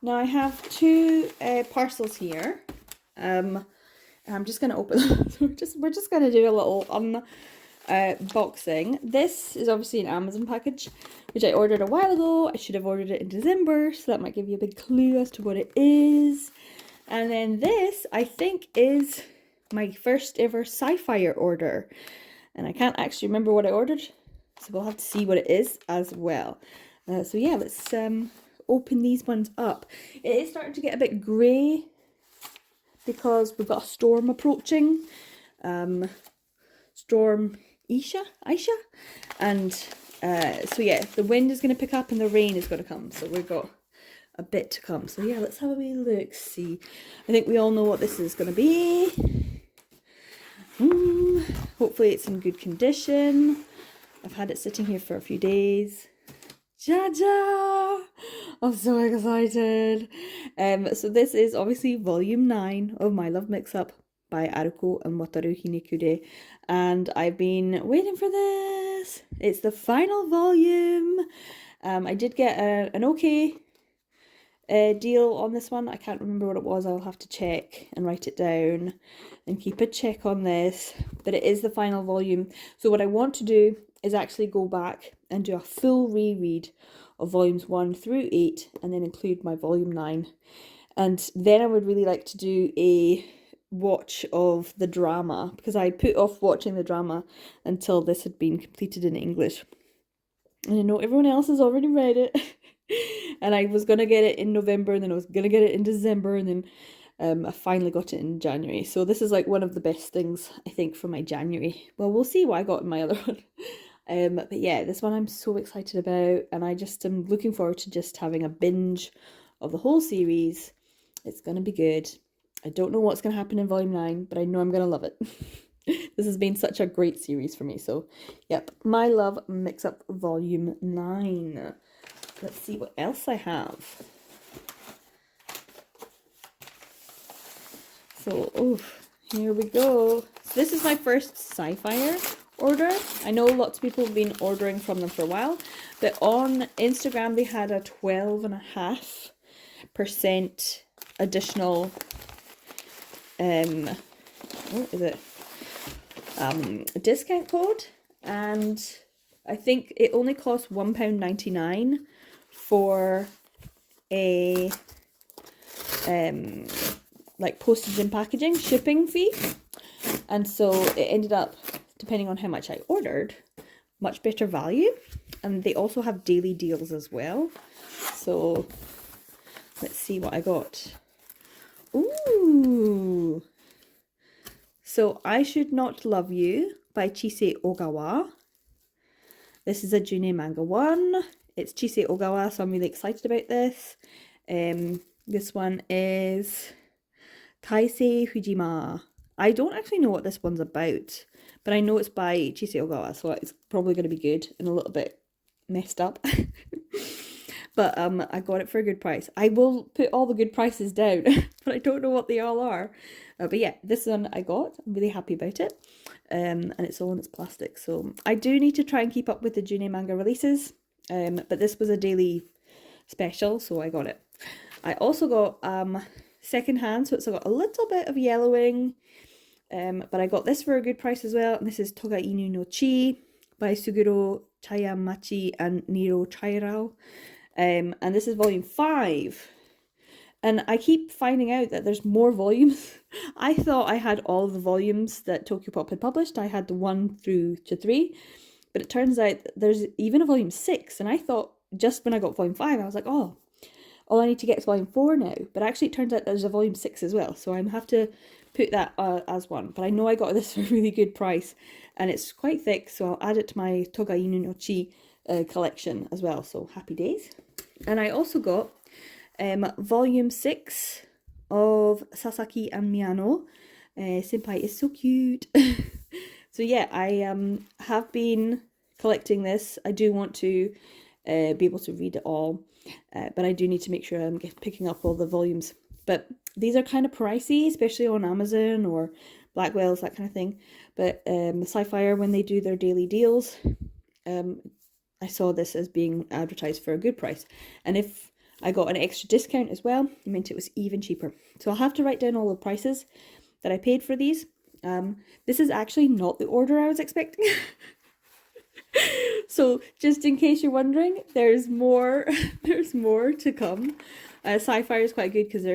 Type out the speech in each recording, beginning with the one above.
Now I have two parcels here. I'm just gonna open them. we're just gonna do a little unboxing. This is obviously an Amazon package, which I ordered a while ago. I should have ordered it in December, so that might give you a big clue as to what it is. And then this, I think, is my first ever Sci-Fi order. And I can't actually remember what I ordered, so we'll have to see what it is as well. So yeah, let's open these ones up. It is starting to get a bit grey because we've got a storm approaching. Storm Aisha. And so yeah, the wind is going to pick up and the rain is going to come. So we've got a bit to come. So yeah, let's have a wee look, see. I think we all know what this is going to be. Hopefully it's in good condition. I've had it sitting here for a few days. Jaja! I'm so excited. So this is obviously volume 9 of My Love Mix-Up by Aruko and Wataru Hinekure. And I've been waiting for this. It's the final volume. I did get an okay deal on this one. I can't remember what it was. I'll have to check and write it down and keep a check on this. But it is the final volume. So what I want to do is actually go back and do a full reread of volumes 1 through 8 and then include my volume 9. And then I would really like to do a watch of the drama, because I put off watching the drama until this had been completed in English. And I know everyone else has already read it. And I was going to get it in November, and then I was going to get it in December, and then I finally got it in January. So this is like one of the best things, I think, for my January. Well, we'll see what I got in my other one. But yeah, this one I'm so excited about, and I just am looking forward to just having a binge of the whole series. It's going to be good. I don't know what's going to happen in volume 9, but I know I'm going to love it. This has been such a great series for me. So, yep, My Love Mix-Up volume 9. Let's see what else I have. So, here we go. So this is my first Sci-Fi order. I know lots of people have been ordering from them for a while, but on Instagram they had a 12.5% additional what is it? Discount code, and I think it only costs £1.99 for a like postage and packaging shipping fee, and so it ended up, depending on how much I ordered, much better value. And they also have daily deals as well. So let's see what I got. Ooh. So I Should Not Love You by Chise Ogawa. This is a June manga one. It's Chise Ogawa, so I'm really excited about this. This one is Taisei Fujima. I don't actually know what this one's about, but I know it's by Chise Ogawa, so it's probably going to be good and a little bit messed up. But I got it for a good price. I will put all the good prices down, but I don't know what they all are. But yeah, this one I got. I'm really happy about it. And it's all in its plastic. So I do need to try and keep up with the June manga releases. But this was a daily special, so I got it. I also got second hand, so it's got a little bit of yellowing. But I got this for a good price as well. And this is Toga Inu no Chi by Suguro Chayamachi and Niro Chairao. And this is volume 5. And I keep finding out that there's more volumes. I thought I had all of the volumes that Tokyopop had published. I had the 1 through to 3. But it turns out there's even a volume 6. And I thought, just when I got volume 5, I was like, oh, all I need to get is volume 4 now. But actually it turns out there's a volume 6 as well. So I'm going to have to put that as one. But I know I got this for a really good price. And it's quite thick, so I'll add it to my Toga Inu no Chi collection as well. So happy days. And I also got volume 6 of Sasaki and Miyano. Senpai is so cute. So yeah, I have been collecting this. I do want to be able to read it all, but I do need to make sure I'm picking up all the volumes. But these are kind of pricey, especially on Amazon or Blackwell's, that kind of thing. But Sci-Fi, when they do their daily deals, I saw this as being advertised for a good price. And if I got an extra discount as well. It meant it was even cheaper. So I'll have to write down all the prices that I paid for these. This is actually not the order I was expecting. So just in case you're wondering, there's more there's more to come. Sci-Fi is quite good because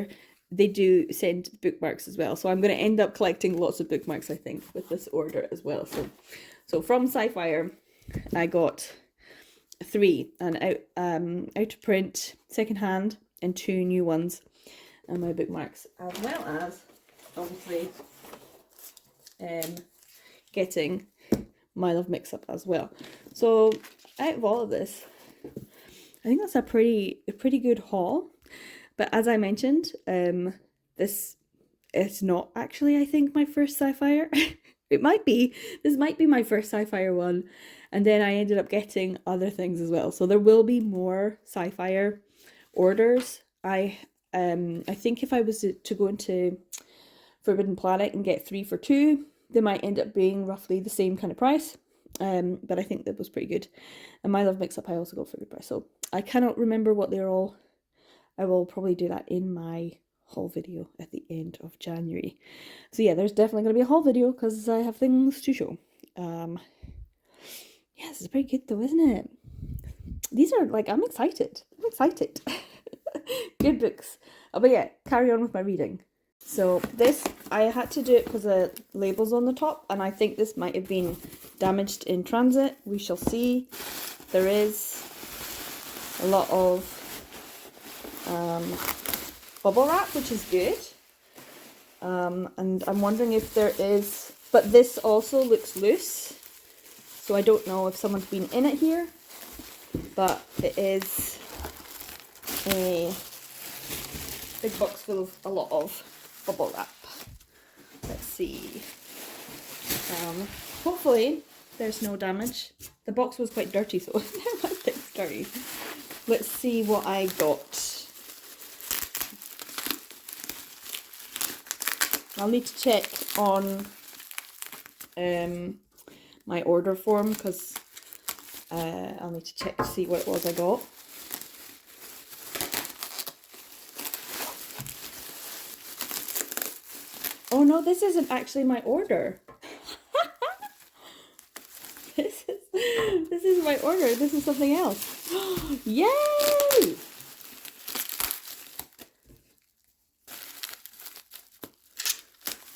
they do send bookmarks as well. So I'm going to end up collecting lots of bookmarks, I think, with this order as well. So from Sci-Fi, I got 3, an out of print, secondhand, and 2 new ones, and my bookmarks, as well as obviously getting My Love Mix-Up as well. So out of all of this, I think that's a pretty good haul. But as I mentioned, this is not actually, I think, my first Sci-Fi. It might be. This might be my first Sci-Fi one. And then I ended up getting other things as well. So there will be more Sci-Fi orders. I think if I was to go into Forbidden Planet and get 3 for 2, they might end up being roughly the same kind of price. But I think that was pretty good. And My Love Mix-Up I also got for a good price. So I cannot remember what they're all. I will probably do that in my haul video at the end of January. So yeah, there's definitely going to be a haul video because I have things to show. Yeah, this is pretty good though, isn't it? These are like, I'm excited. Good books. But yeah, carry on with my reading. So this, I had to do it because the label's on the top, and I think this might have been damaged in transit. We shall see. There is a lot of bubble wrap, which is good. And I'm wondering if there is, but this also looks loose. So I don't know if someone's been in it here, but it is a big box full of a lot of bubble wrap. Let's see. Hopefully there's no damage. The box was quite dirty, so my thing's dirty. Let's see what I got. I'll need to check on my order form because I'll need to check to see what it was I got. Oh no, this isn't actually my order. This is my order. This is something else. Yay!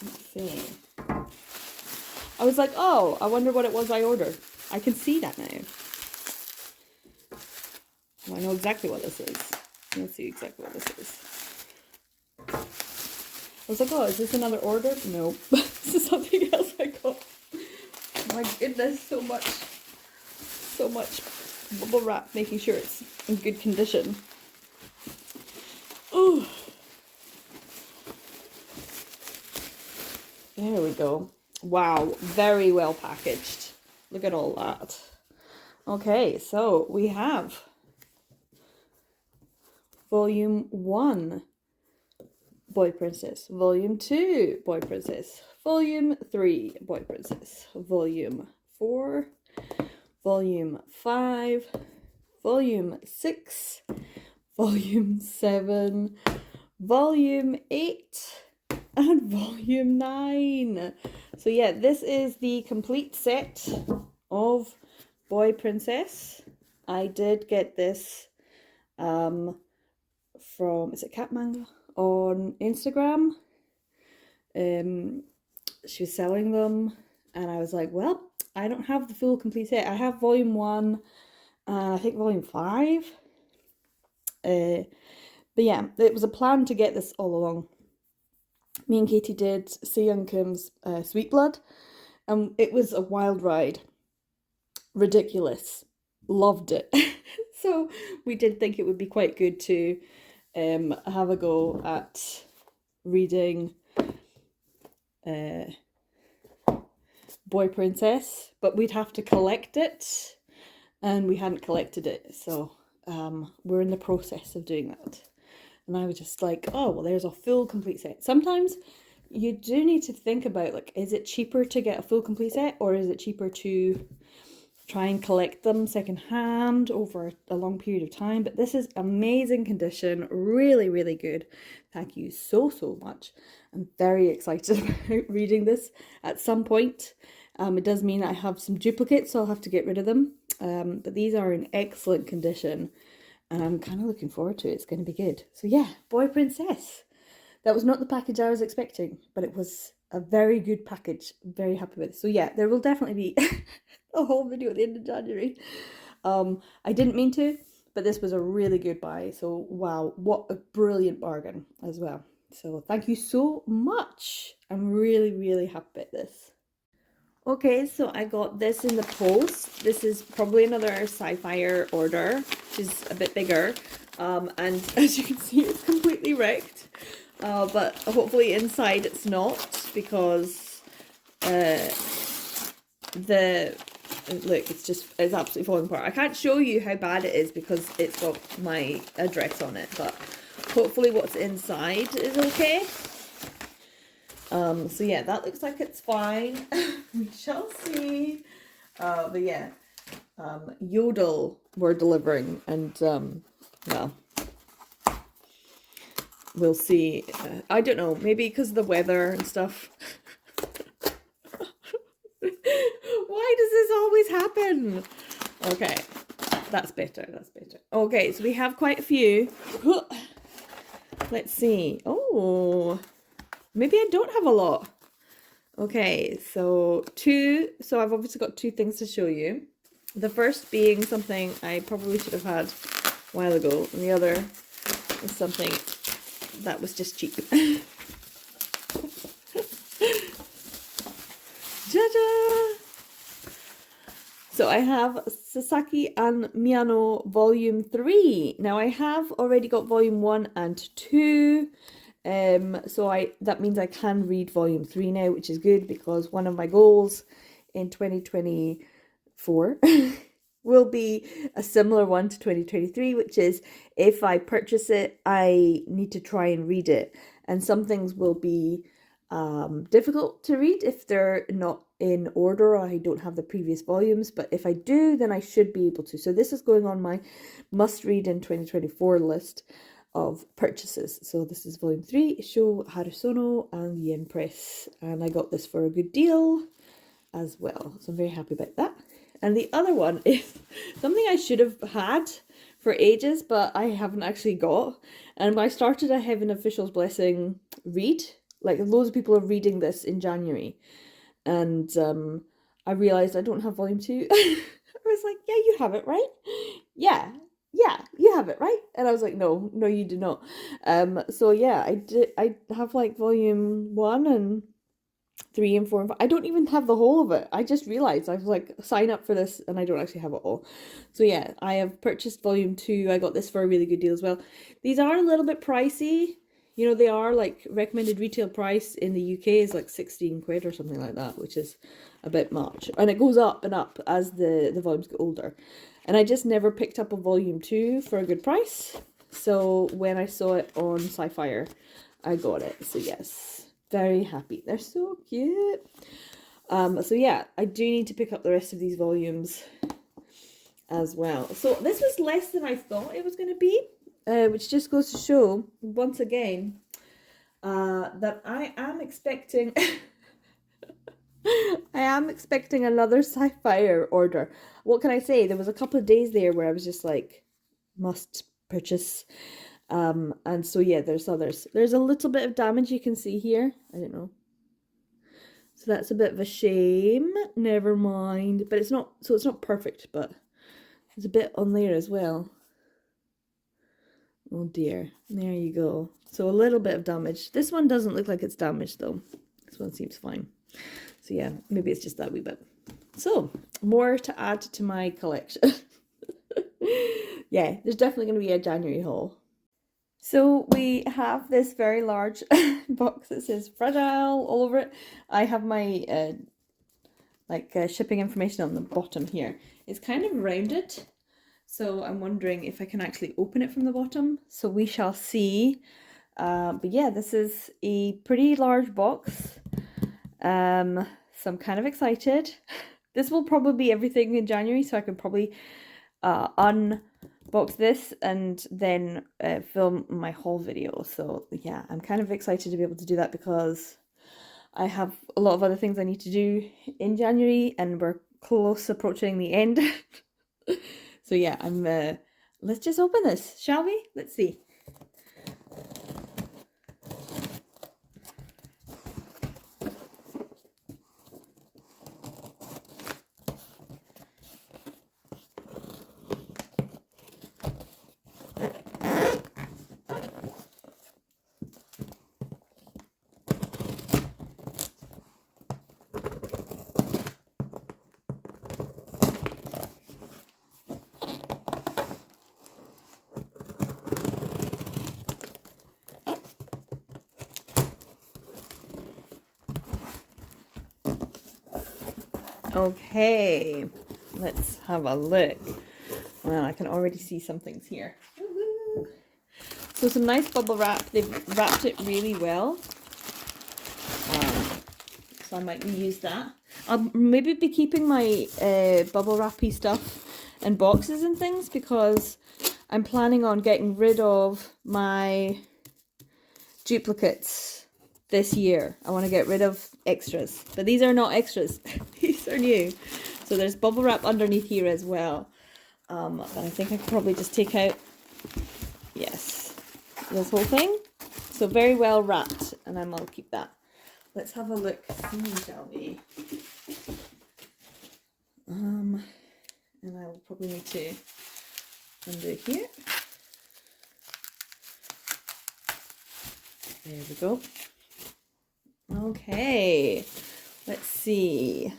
Let's see. I was like, oh, I wonder what it was I ordered. I can see that now. Well, I know exactly what this is. Let's see exactly what this is. I was like, oh, is this another order? No. This is something else I got. Oh my goodness, so much bubble wrap, making sure it's in good condition. Oh. There we go. Wow, very well packaged. Look at all that. Okay, so we have Volume 1, Boy Princess. Volume 2, Boy Princess. Volume 3, Boy Princess. Volume 4, Volume 5, Volume 6, Volume 7, Volume 8, and Volume 9. So yeah, this is the complete set of Boy Princess. I did get this from, is it Cat Manga? On Instagram. She was selling them, and I was like, well, I don't have the full complete set. I have Volume 1, and I think Volume 5. But yeah, it was a plan to get this all along. Me and Katie did Seyoung Kim's Sweet Blood, and it was a wild ride. Ridiculous. Loved it. So we did think it would be quite good to have a go at reading Boy Princess, but we'd have to collect it, and we hadn't collected it, so we're in the process of doing that. And I was just like, oh, well, there's a full complete set. Sometimes you do need to think about, like, is it cheaper to get a full complete set, or is it cheaper to try and collect them secondhand over a long period of time. But this is amazing condition, really, really good. Thank you so, so much. I'm very excited about reading this at some point. It does mean I have some duplicates, so I'll have to get rid of them. But these are in excellent condition, and I'm kind of looking forward to it. It's going to be good. So yeah, Boy Princess. That was not the package I was expecting, but it was a very good package. I'm very happy with it. So yeah, there will definitely be a whole video at the end of January. I didn't mean to, but this was a really good buy. So wow, what a brilliant bargain as well. So thank you so much. I'm really, really happy about this. Okay, so I got this in the post. This is probably another Sci-Fi order, which is a bit bigger. And as you can see, it's completely wrecked. But hopefully inside it's not, because look, it's absolutely falling apart. I can't show you how bad it is because it's got my address on it, but hopefully what's inside is okay. So yeah, that looks like it's fine. We shall see. But yeah, Yodel were delivering, and well, we'll see. I don't know, maybe because of the weather and stuff. Why does this always happen? Okay, that's better, that's better. Okay, so we have quite a few. Let's see. Oh, maybe I don't have a lot. Okay, so I've obviously got two things to show you. The first being something I probably should have had a while ago, and the other is something that was just cheap. Ta-da! So I have Sasaki and Miyano Volume 3. Now I have already got Volume 1 and 2. So that means I can read Volume 3 now, which is good, because one of my goals in 2024 will be a similar one to 2023, which is if I purchase it, I need to try and read it. And some things will be difficult to read if they're not in order or I don't have the previous volumes, but if I do, then I should be able to. So this is going on my must read in 2024 list of purchases. So this is volume 3, Sho Harusono and the Empress, and I got this for a good deal as well, so I'm very happy about that. And the other one is something I should have had for ages, but I haven't actually got. And when I started a Heaven Official's Blessing read, like loads of people are reading this in January, and I realised I don't have volume 2. I was like, yeah, you have it, right? Yeah, you have it, right? And I was like, no, you do not. So yeah, I have like volume 1 and 3 and 4 and 5. I don't even have the whole of it. I just realized I was like, sign up for this, and I don't actually have it all. So yeah, I have purchased volume 2. I got this for a really good deal as well. These are a little bit pricey. You know, they are like recommended retail price in the UK is like 16 quid or something like that, which is a bit much. And it goes up and up as the volumes get older. And I just never picked up a volume 2 for a good price. So when I saw it on Sci-Fi, I got it. So yes, very happy. They're so cute. So yeah, I do need to pick up the rest of these volumes as well. So this was less than I thought it was going to be, which just goes to show, once again, that I am expecting... I am expecting another Sci-Fi order. What can I say? There was a couple of days there where I was just like, must purchase. And so yeah, there's others. There's a little bit of damage you can see here. I don't know. So that's a bit of a shame. Never mind. But it's not perfect, but there's a bit on there as well. Oh dear. There you go. So a little bit of damage. This one doesn't look like it's damaged though. This one seems fine. So yeah, maybe it's just that wee bit. So, more to add to my collection. Yeah, there's definitely going to be a January haul. So we have this very large box that says fragile all over it. I have my shipping information on the bottom here. It's kind of rounded, so I'm wondering if I can actually open it from the bottom. So we shall see. But yeah, this is a pretty large box. So I'm kind of excited this will probably be everything in January, so I can probably unbox this and then film my haul video. So yeah, I'm kind of excited to be able to do that because I have a lot of other things I need to do in January and we're close approaching the end. So yeah, let's just open this, shall we? Let's see. Okay, let's have a look. Well, I can already see some things here. So some nice bubble wrap. They've wrapped it really well. So I might reuse that. I'll maybe be keeping my bubble wrappy stuff and boxes and things because I'm planning on getting rid of my duplicates this year. I want to get rid of extras, but these are not extras. These are new. So there's bubble wrap underneath here as well. But I think I could probably just take out, yes, this whole thing. So very well wrapped, and I'll keep that. Let's have a look, shall we? And I will probably need to undo here. There we go. Okay, let's see.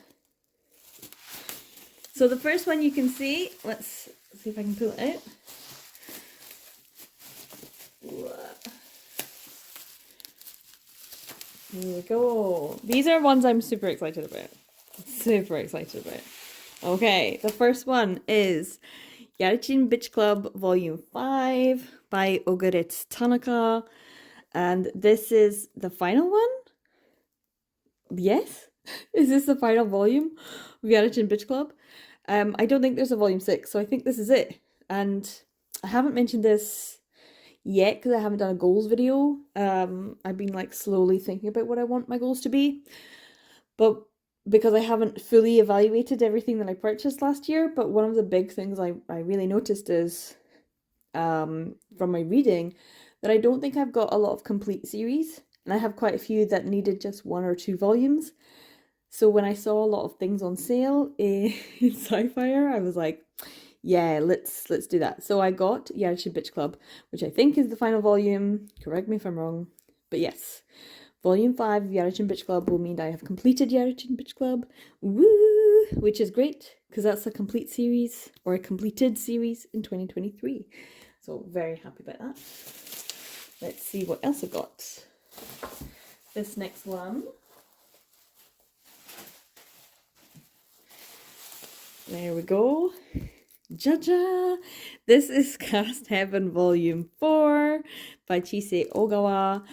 So the first one you can see, let's see if I can pull it out. Here we go. These are ones I'm super excited about. Super excited about. Okay, the first one is Yarichin Beach Club Volume 5 by Ogaretsu Tanaka. And this is the final one? Yes? Is this the final volume of Yarichin Beach Club? I don't think there's a volume 6, so I think this is it. And I haven't mentioned this yet because I haven't done a goals video. I've been like slowly thinking about what I want my goals to be. But because I haven't fully evaluated everything that I purchased last year, but one of the big things I really noticed is from my reading that I don't think I've got a lot of complete series, and I have quite a few that needed just 1 or 2 volumes. So when I saw a lot of things on sale in Sci-Fire, I was like, yeah, let's do that. So I got Yarichin Beach Club, which I think is the final volume. Correct me if I'm wrong, but yes. Volume 5 of Yarichin Beach Club will mean I have completed Yarichin Beach Club. Woo! Which is great, because that's a complete series, or a completed series in 2023. So very happy about that. Let's see what else I got. This next one. There we go. Jaja! This is Cast Heaven Volume 4 by Chise Ogawa.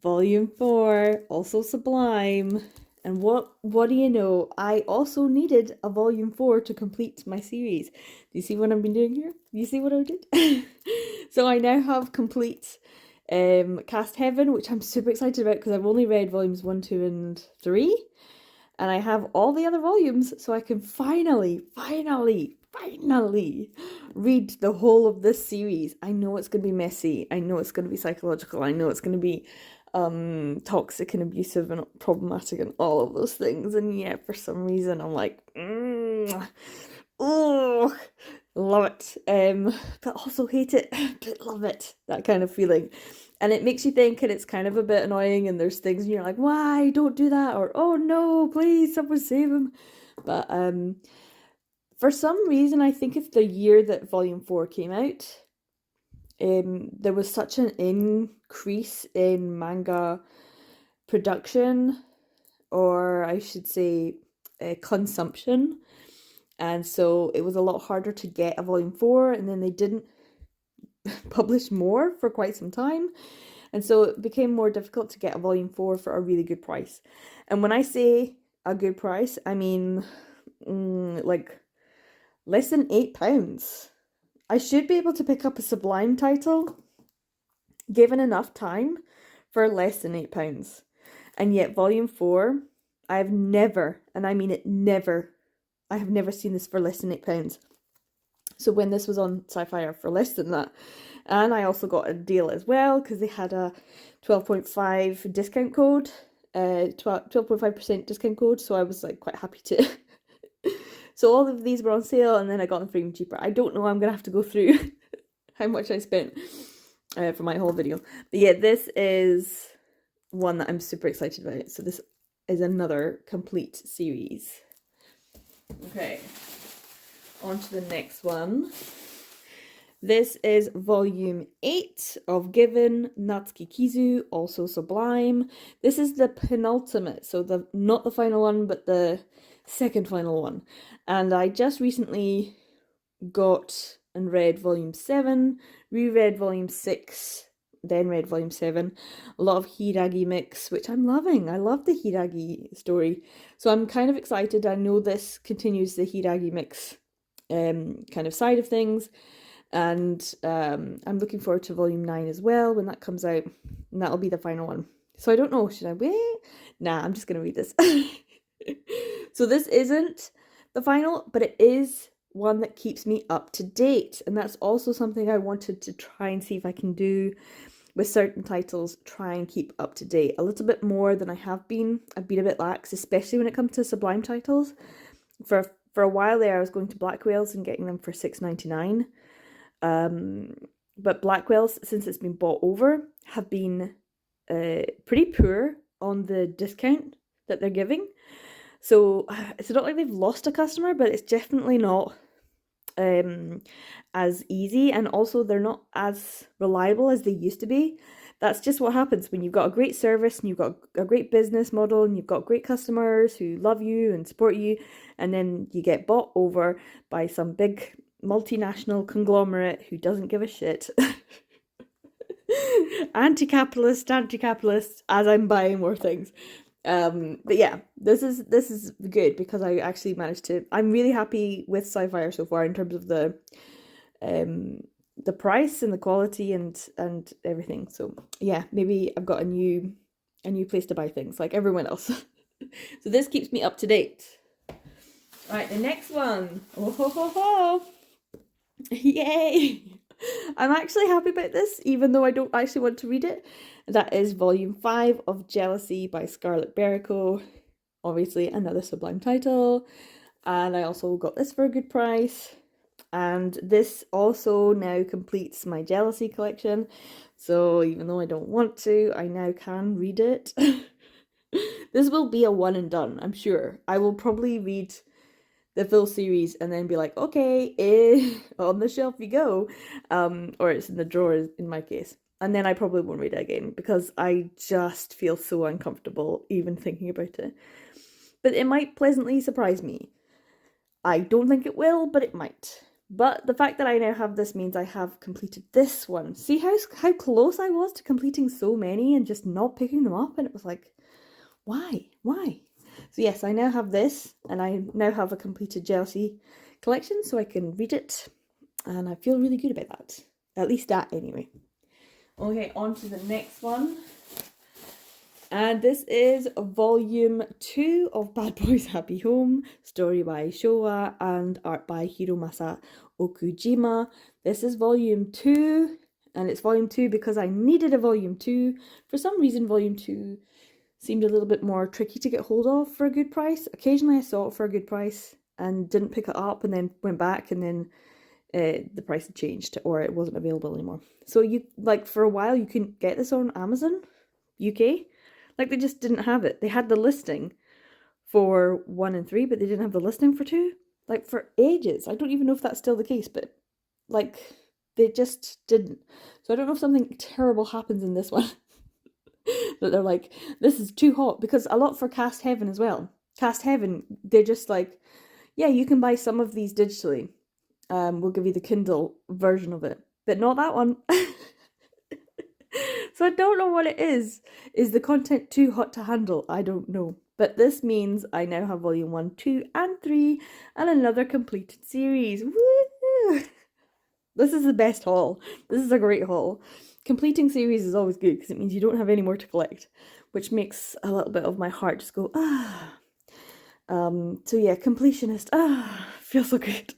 Volume 4, also Sublime. And what do you know? I also needed a Volume 4 to complete my series. Do you see what I've been doing here? Do you see what I did? So I now have complete Cast Heaven, which I'm super excited about because I've only read Volumes 1, 2, and 3. And I have all the other volumes, so I can finally read the whole of this series. I know it's going to be messy. I know it's going to be psychological. I know it's going to be toxic and abusive and problematic and all of those things. And yeah, for some reason, I'm like, oh, love it. But also hate it, but love it. That kind of feeling. And it makes you think, and it's kind of a bit annoying, and there's things and you're like, why, don't do that, or oh no, please, someone save him. But for some reason, I think it's the year that Volume 4 came out, there was such an increase in manga production, or I should say consumption, and so it was a lot harder to get a Volume 4, and then they didn't published more for quite some time, and so it became more difficult to get a Volume 4 for a really good price. And when I say a good price, I mean like less than £8. I should be able to pick up a Sublime title given enough time for less than £8. And yet volume 4, I've never, and I mean it never, I have never seen this for less than £8. So when this was on Sci-Fi for less than that, and I also got a deal as well because they had a 12.5 discount code, 12.5% discount code. So I was like quite happy to. So all of these were on sale, and then I got them for even cheaper. I don't know. I'm gonna have to go through how much I spent for my whole video. But yeah, this is one that I'm super excited about. So this is another complete series. Okay, on to the next one. This is volume 8 of Given, Natsuki Kizu, also Sublime. This is the penultimate, so not the final one, but the second final one. And I just recently got and read volume 7, reread volume 6, then read volume 7. A lot of Hiragi mix, which I'm loving. I love the Hiragi story. So I'm kind of excited. I know this continues the Hiragi mix kind of side of things. And I'm looking forward to volume 9 as well when that comes out. And that'll be the final one. So I don't know, should I wait? Nah, I'm just going to read this. So this isn't the final, but it is one that keeps me up to date. And that's also something I wanted to try and see if I can do with certain titles, try and keep up to date a little bit more than I have been. I've been a bit lax, especially when it comes to Sublime titles. For a while there, I was going to Blackwell's and getting them for $6.99. But Blackwell's, since it's been bought over, have been pretty poor on the discount that they're giving. So it's not like they've lost a customer, but it's definitely not as easy, and also they're not as reliable as they used to be. That's just what happens when you've got a great service and you've got a great business model and you've got great customers who love you and support you, and then you get bought over by some big multinational conglomerate who doesn't give a shit. Anti-capitalist, as I'm buying more things. But yeah, this is good because I actually managed to. I'm really happy with Sci-Fi so far in terms of the price and the quality and everything. So yeah, maybe I've got a new place to buy things like everyone else. So this keeps me up to date. Right, the next one. Oh ho ho ho! Yay! I'm actually happy about this, even though I don't actually want to read it. That is volume 5 of Jealousy by Scarlett Berico. Obviously another Sublime title. And I also got this for a good price. And this also now completes my Jealousy collection. So even though I don't want to, I now can read it. This will be a one and done, I'm sure. I will probably read the full series and then be like, okay, on the shelf you go. Or it's in the drawer in my case. And then I probably won't read it again because I just feel so uncomfortable even thinking about it. But it might pleasantly surprise me. I don't think it will, but it might. But the fact that I now have this means I have completed this one. See how close I was to completing so many and just not picking them up? And it was like, why? So yes, I now have this, and I now have a completed Jealousy collection, so I can read it. And I feel really good about that. At least that, anyway. Okay, on to the next one. And this is volume 2 of Bad Boys Happy Home, story by Showa and art by Hiromasa Okujima. This is volume 2, and it's volume 2 because I needed a volume 2. For some reason, volume 2 seemed a little bit more tricky to get hold of for a good price. Occasionally I saw it for a good price and didn't pick it up and then went back and then the price had changed or it wasn't available anymore. So you, like, for a while you couldn't get this on Amazon UK. Like, they just didn't have it. They had the listing for 1 and 3, but they didn't have the listing for 2. Like, for ages. I don't even know if that's still the case, but, like, they just didn't. So I don't know if something terrible happens in this one. That they're like, this is too hot. Because a lot for Cast Heaven as well. Cast Heaven, they're just like, yeah, you can buy some of these digitally. We'll give you the Kindle version of it. But not that one. So I don't know what it is. Is the content too hot to handle? I don't know. But this means I now have volume 1, 2, and 3, and another completed series. Woo! This is the best haul. This is a great haul. Completing series is always good because it means you don't have any more to collect, which makes a little bit of my heart just go, ah. So yeah, completionist, feels so good.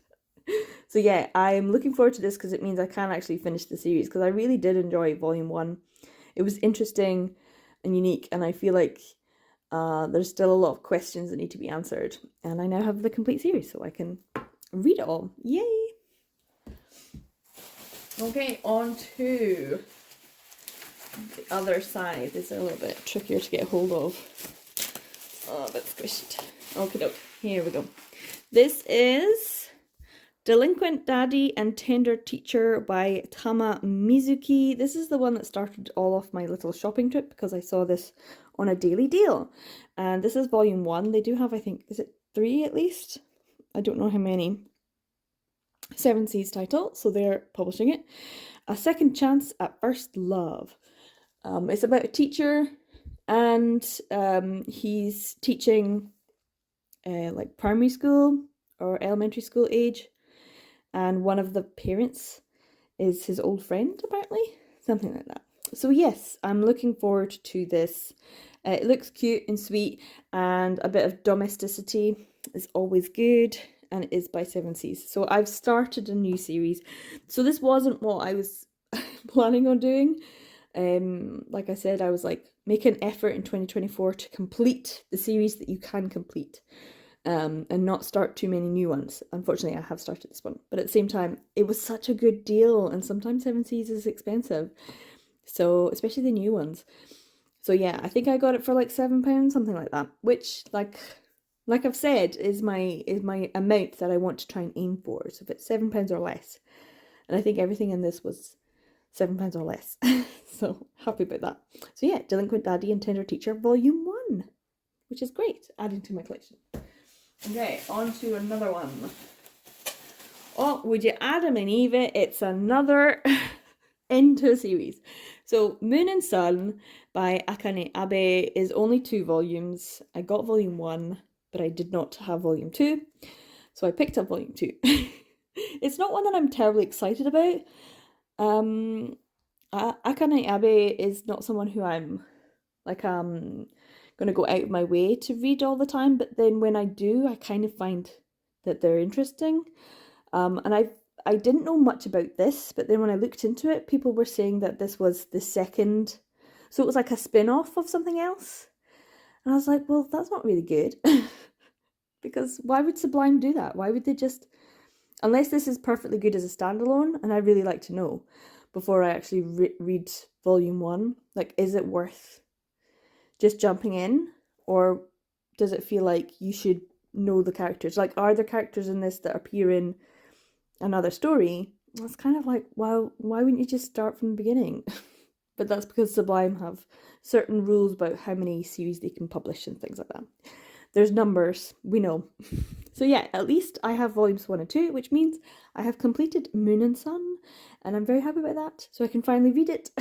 So yeah, I'm looking forward to this because it means I can actually finish the series because I really did enjoy volume 1. It was interesting and unique, and I feel like there's still a lot of questions that need to be answered, and I now have the complete series so I can read it all. Yay! Okay, on to the other side. This is a little bit trickier to get hold of. Oh, a bit squished. Okay, doke. Here we go. This is Delinquent Daddy and Tender Teacher by Tama Mizuki. This is the one that started all off my little shopping trip because I saw this on a daily deal. And this is volume 1. They do have, I think, is it 3 at least? I don't know how many. 7 Seas title, so they're publishing it. A Second Chance at First Love. It's about a teacher, and he's teaching like primary school or elementary school age, and one of the parents is his old friend, apparently, something like that. So yes, I'm looking forward to this. It looks cute and sweet, and a bit of domesticity is always good, and it is by 7 Seas. So I've started a new series. So this wasn't what I was planning on doing. Like I said, I was like, make an effort in 2024 to complete the series that you can complete, and not start too many new ones. Unfortunately, I have started this one, but at the same time, it was such a good deal, and sometimes 7 Seas is expensive, so especially the new ones. So yeah, I think I got it for like £7, something like that, which like I've said is my amount that I want to try and aim for. So if it's £7 or less, and I think everything in this was £7 or less. So happy about that. So yeah, Delinquent Daddy and Tender Teacher Volume 1, which is great, adding to my collection. Okay, on to another one. Oh, would you Adam and Eve it? It's another into a series. So Moon and Sun by Akane Abe is only 2 volumes. I got volume 1, but I did not have volume 2. So I picked up volume 2. It's not one that I'm terribly excited about. Akane Abe is not someone who I'm like gonna go out of my way to read all the time, but then when I do, I kind of find that they're interesting. And I didn't know much about this, but then when I looked into it, people were saying that this was the second, so it was like a spin-off of something else. And I was like, well, that's not really good. Because why would Sublime do that? Why would they just, unless this is perfectly good as a standalone, and I'd really like to know before I actually read volume 1, like, is it worth just jumping in, or does it feel like you should know the characters? Like, are there characters in this that appear in another story? It's kind of like, well, why wouldn't you just start from the beginning? But that's because Sublime have certain rules about how many series they can publish and things like that. There's numbers, we know. So yeah, at least I have volumes 1 and 2, which means I have completed Moon and Sun, and I'm very happy about that, so I can finally read it.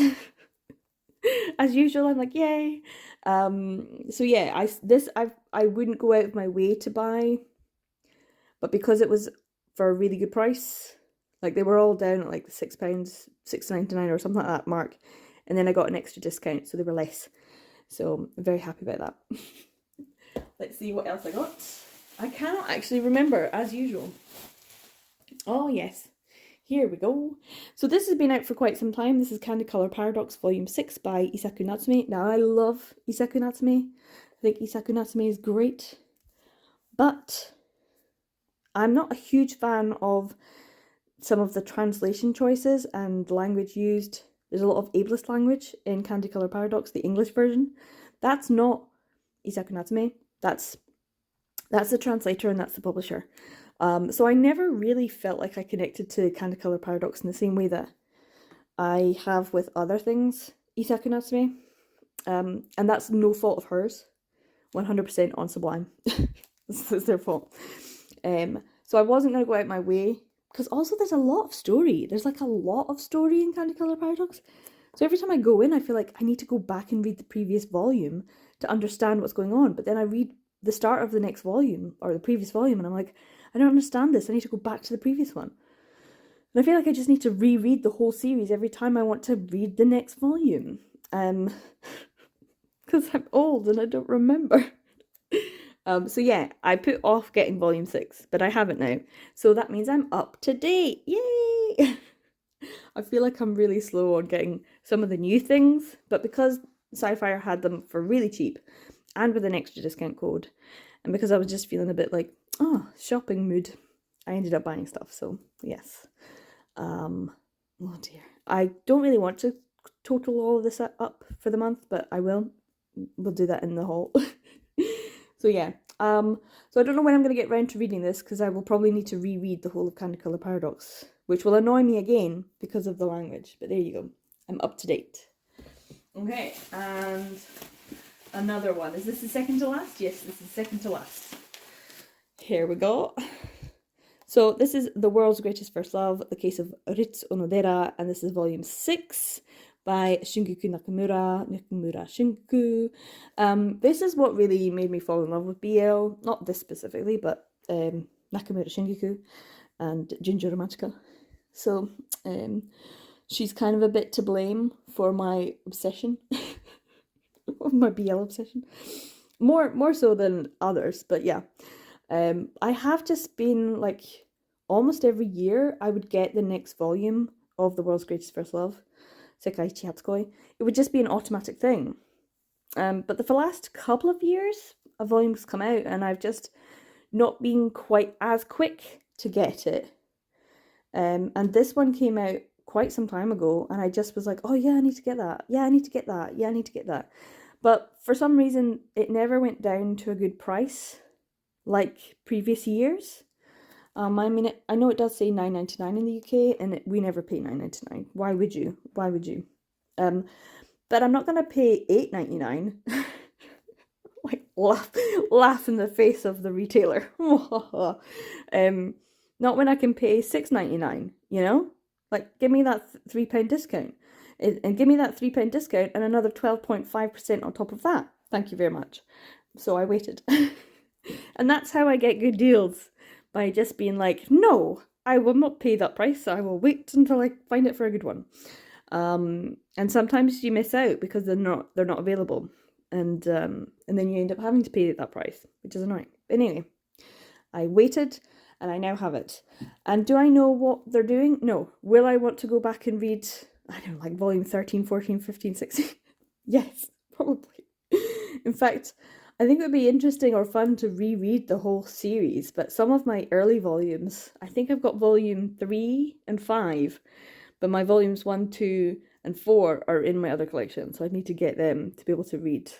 As usual, I'm like, yay. So yeah, I wouldn't go out of my way to buy, but because it was for a really good price, like they were all down at like the £6, £6.99 or something like that mark, and then I got an extra discount, so they were less. So I'm very happy about that. Let's see what else I got. I cannot actually remember, as usual. Oh yes, here we go. So this has been out for quite some time. This is Candy Color Paradox Volume 6 by Isaku Natsume. Now I love Isaku Natsume. I think Isaku Natsume is great. But I'm not a huge fan of some of the translation choices and language used. There's a lot of ableist language in Candy Color Paradox, the English version. That's not Isaku Natsume. That's the translator and that's the publisher. So I never really felt like I connected to Candy Color Paradox in the same way that I have with other things, Isaku Natsume. And that's no fault of hers. 100% on Sublime. It's their fault. So I wasn't going to go out my way, because also there's a lot of story. There's like a lot of story in Candy Color Paradox. So every time I go in, I feel like I need to go back and read the previous volume to understand what's going on. But then I read the start of the next volume or the previous volume and I'm like, I don't understand this. I need to go back to the previous one. And I feel like I just need to reread the whole series every time I want to read the next volume. Because I'm old and I don't remember. So yeah, I put off getting volume 6, but I have it now. So that means I'm up to date. Yay! I feel like I'm really slow on getting some of the new things, but because Sci-Fi had them for really cheap and with an extra discount code, and because I was just feeling a bit like, oh, shopping mood, I ended up buying stuff. So yes. Oh dear. I don't really want to total all of this up for the month, but I will. We'll do that in the haul. So yeah. So I don't know when I'm going to get round to reading this, because I will probably need to reread the whole of Candy Colour Paradox, which will annoy me again because of the language. But there you go. I'm up to date. Okay, and another one. Is this the second to last? Yes, this is second to last. Here we go. So this is The World's Greatest First Love, The Case of Ritsu Onodera, and this is volume 6 by Shungiku Nakamura Shungiku. This is what really made me fall in love with BL, not this specifically, but Nakamura Shungiku and Ginger Romantica. So she's kind of a bit to blame for my obsession, my BL obsession, more so than others, but yeah. I have just been like, almost every year I would get the next volume of The World's Greatest First Love, Sekaiichi Hatsukoi. It would just be an automatic thing. But for the last couple of years, a volume's come out and I've just not been quite as quick to get it. And this one came out quite some time ago and I just was like, oh yeah, I need to get that. Yeah, I need to get that. Yeah, I need to get that. But for some reason, it never went down to a good price like previous years. I mean, I know it does say $9.99 in the UK, and we never pay $9.99. Why would you? Why would you? But I'm not gonna pay $8.99. Like laugh in the face of the retailer. Not when I can pay $6.99. You know, like give me that £3 discount, and give me that £3 discount and another 12.5% on top of that. Thank you very much. So I waited. And that's how I get good deals, by just being like, no, I will not pay that price. I will wait until I find it for a good one. And sometimes you miss out because they're not available, and then you end up having to pay that price, which is annoying. But anyway, I waited and I now have it. And do I know what they're doing? No. Will I want to go back and read, I don't know, like volume 13, 14, 15, 16? Yes, probably. In fact, I think it would be interesting or fun to reread the whole series, but some of my early volumes, I think I've got volume 3 and 5, but my volumes 1, 2, and 4 are in my other collection, so I need to get them to be able to read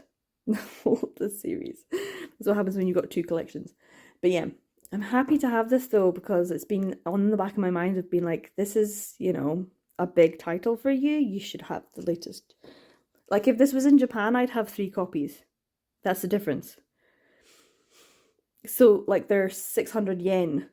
the whole of the series. That's what happens when you've got 2 collections. But yeah, I'm happy to have this though, because it's been on the back of my mind of being like, this is, you know, a big title for you, you should have the latest. Like if this was in Japan, I'd have 3 copies. That's the difference. So like they're 600 yen,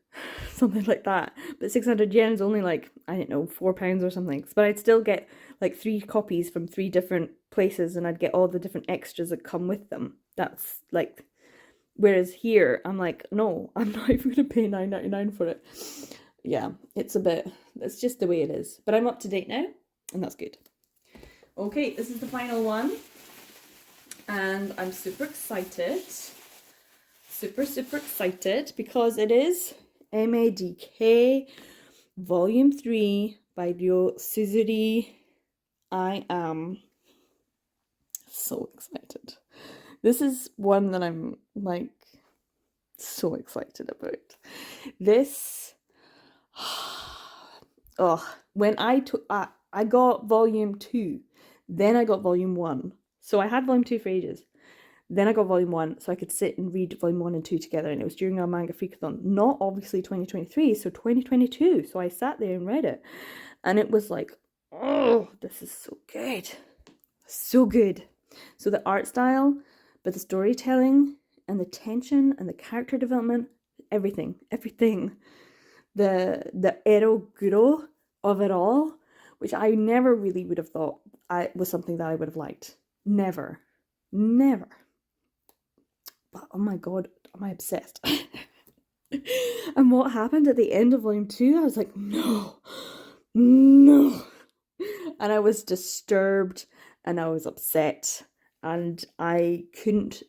something like that. But 600 yen is only like, I don't know, £4 or something. But I'd still get like 3 copies from 3 different places, and I'd get all the different extras that come with them. That's like, whereas here, I'm like, no, I'm not even going to pay $9.99 for it. Yeah, it's just the way it is. But I'm up to date now, and that's good. Okay, this is the final one. And I'm super excited. Super excited because it is MADK Volume 3 by Ryo Suzuri. I am so excited. This is one that I'm like so excited about. This, when I got Volume 2, then I got Volume 1. So I had Volume 2 for ages. Then I got Volume 1, so I could sit and read Volume 1 and 2 together, and it was during our Manga Freakathon. Not obviously 2023, so 2022. So I sat there and read it, and it was like, oh, this is so good. So good. So the art style, but the storytelling, and the tension, and the character development, everything. The eroguro of it all, which I never really would have thought was something that I would have liked. Never. but oh my god, am I obsessed? And what happened at the end of volume 2, I was like, no, no. And I was disturbed and I was upset and I couldn't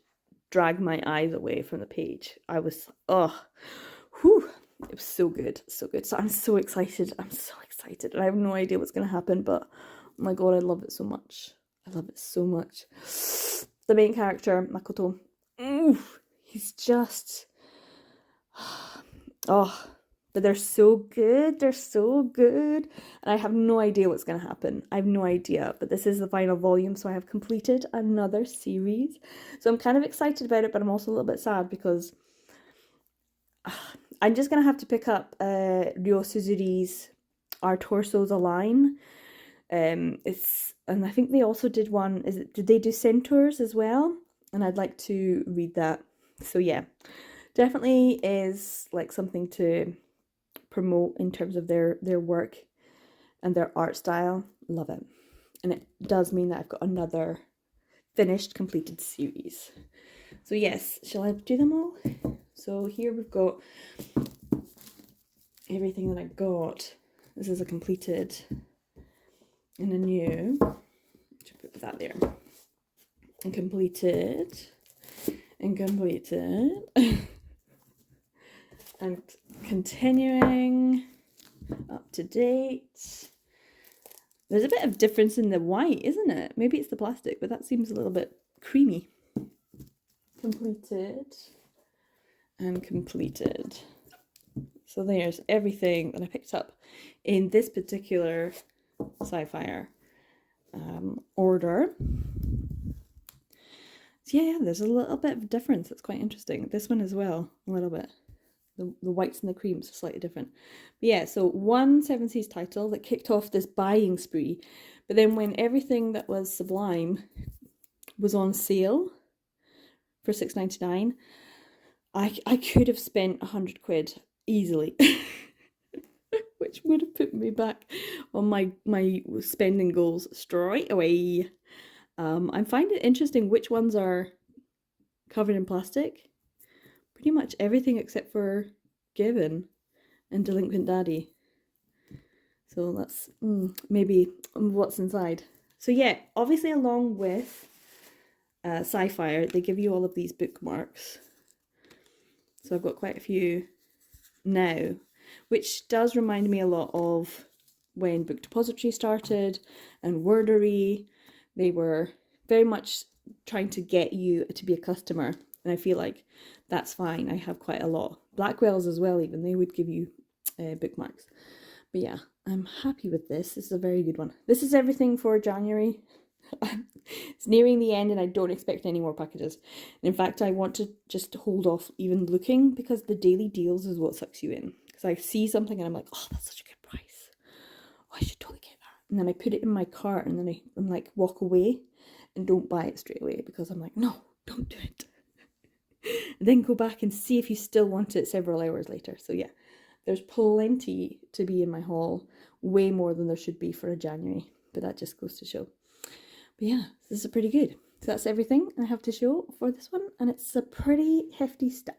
drag my eyes away from the page. I was, whew, it was so good, so good. So I'm so excited. I'm so excited. And I have no idea what's going to happen, but oh my god, I love it so much. I love it so much. The main character, Makoto, he's just, oh, but they're so good. They're so good. And I have no idea what's going to happen. I have no idea. But this is the final volume, so I have completed another series. So I'm kind of excited about it, but I'm also a little bit sad because I'm just going to have to pick up Ryo Suzuri's Our Torsos Align. And I think they also did one, did they do Centaurs as well? And I'd like to read that. So yeah, definitely is like something to promote in terms of their work and their art style. Love it. And it does mean that I've got another finished, completed series. So yes, shall I do them all? So here we've got everything that I got. This is a completed and a new. Should put that there. And completed. And completed. And continuing, up to date. There's a bit of difference in the white, isn't it? Maybe it's the plastic, but that seems a little bit creamy. Completed and completed. So there's everything that I picked up in this particular Sci-Fi order. So yeah, there's a little bit of difference. It's quite interesting. This one as well, a little bit. The whites and the creams are slightly different. But yeah, so one Seven Seas title that kicked off this buying spree. But then when everything that was Sublime was on sale for £6.99, I could have spent £100 easily. Which would have put me back on my spending goals straight away. I find it interesting which ones are covered in plastic. Pretty much everything except for Given and Delinquent Daddy. So that's maybe what's inside. So yeah, obviously along with Sci-Fi, they give you all of these bookmarks. So I've got quite a few now, which does remind me a lot of when Book Depository started and Wordery. They were very much trying to get you to be a customer. And I feel like that's fine. I have quite a lot. Blackwell's as well, even. They would give you bookmarks. But yeah, I'm happy with this. This is a very good one. This is everything for January. It's nearing the end and I don't expect any more packages. And in fact, I want to just hold off even looking because the daily deals is what sucks you in. Because I see something and I'm like, oh, that's such a good price. Oh, I should totally get that. And then I put it in my cart and then I'm like, walk away and don't buy it straight away because I'm like, no, don't do it. And then go back and see if you still want it several hours later. So yeah, there's plenty to be in my haul, way more than there should be for a January, but that just goes to show. But yeah, this is pretty good. So that's everything I have to show for this one, and it's a pretty hefty stack.